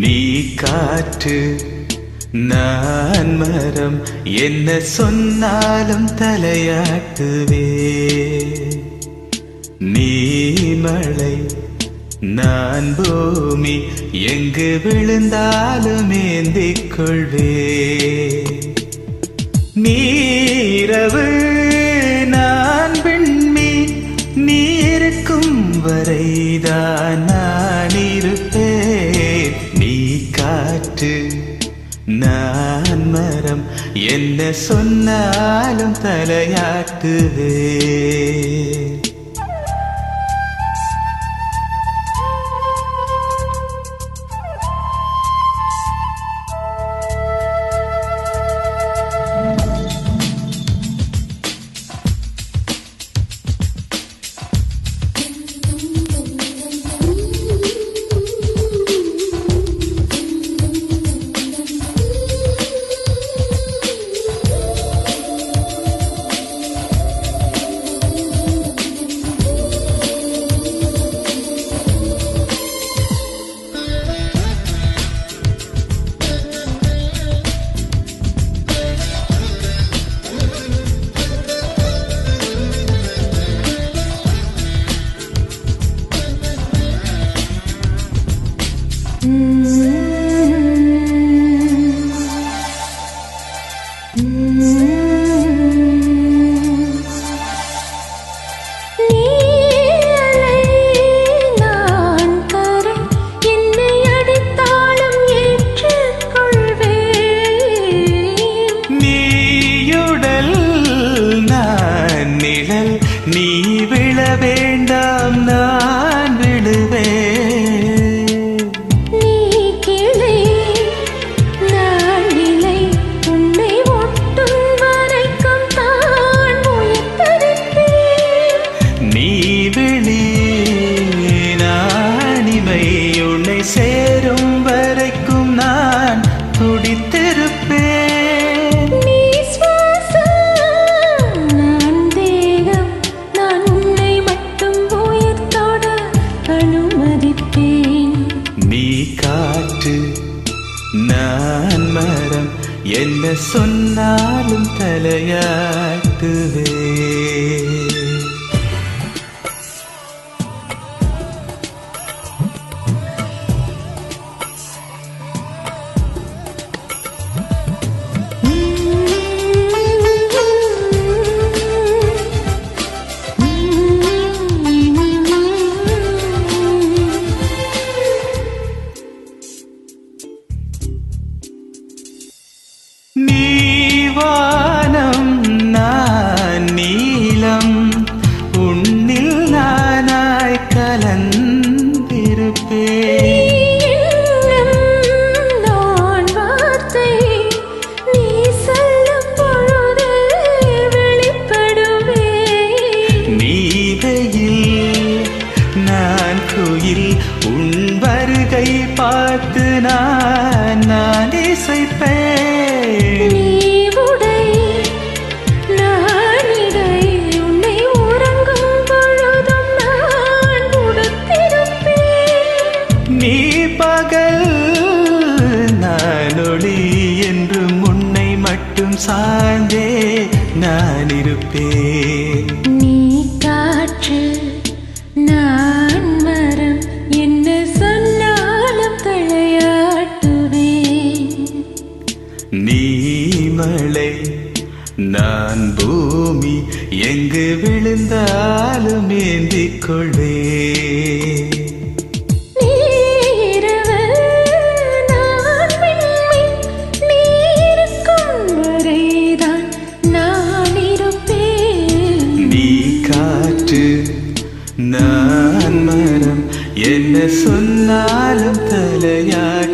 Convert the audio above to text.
நீ காற்று நான் மரம், என்ன சொன்னாலும் தலையாட்டுவே. நீ மழை நான் பூமி, எங்கு விழுந்தாலும் ஏந்திக் கொள்வே. நீரவு நான் விண்மீன், நீ இருக்கும் வரைதான் நான் இருப்பேன். நீ காற்று நான் மரம், என்ன சொன்னாலும் தலையாட்டுவே. நீ விழ வேண்டாம் நான் விழுவேன். நீ கிளை நான் நிலை, உன்னை ஒட்டும் வரைக்கும் தான் உயிர்த்தரிப்பேன். நீ விழி நானிமை, உன்னை சேரும் வரைக்கும் நான் துடித்திருப்பேன். நான் மரம், என்ன சொன்னாலும் தலையாட்டுவே. நீவானம் நான் நீலம், உன்னில் நானாய் கலந்திருப்பேன். நான் வார்த்தை நீ சொல்லும் பொழுது வெளிப்படுவேன். நீ வெயில் நான் குயில், உன் வருகை பார்த்து நான் இசைப்பேன். நீ உடை நான் இடை, உன்னை உறங்கும் பொழுதும் நான் உடுத்திருப்பேன். நீ பகல் நான் ஒளி, என்றும் உன்னை மட்டும் சார்ந்தே நான் இருப்பேன். நீ காற்று நான் மரம், என்ன சொன்னாலும் தலையாட்டுவேன். நீ மழை நான் பூமி, எங்கு விழுந்தாலும் ஏந்திக் கொள்வேன். நீரவு நான் விண்மீன், நீ இருக்கும் வரைதான் நான் இருப்பேன். நீ காற்று நான் மரம், என்ன சொன்னாலும் தலையாட்டுவே.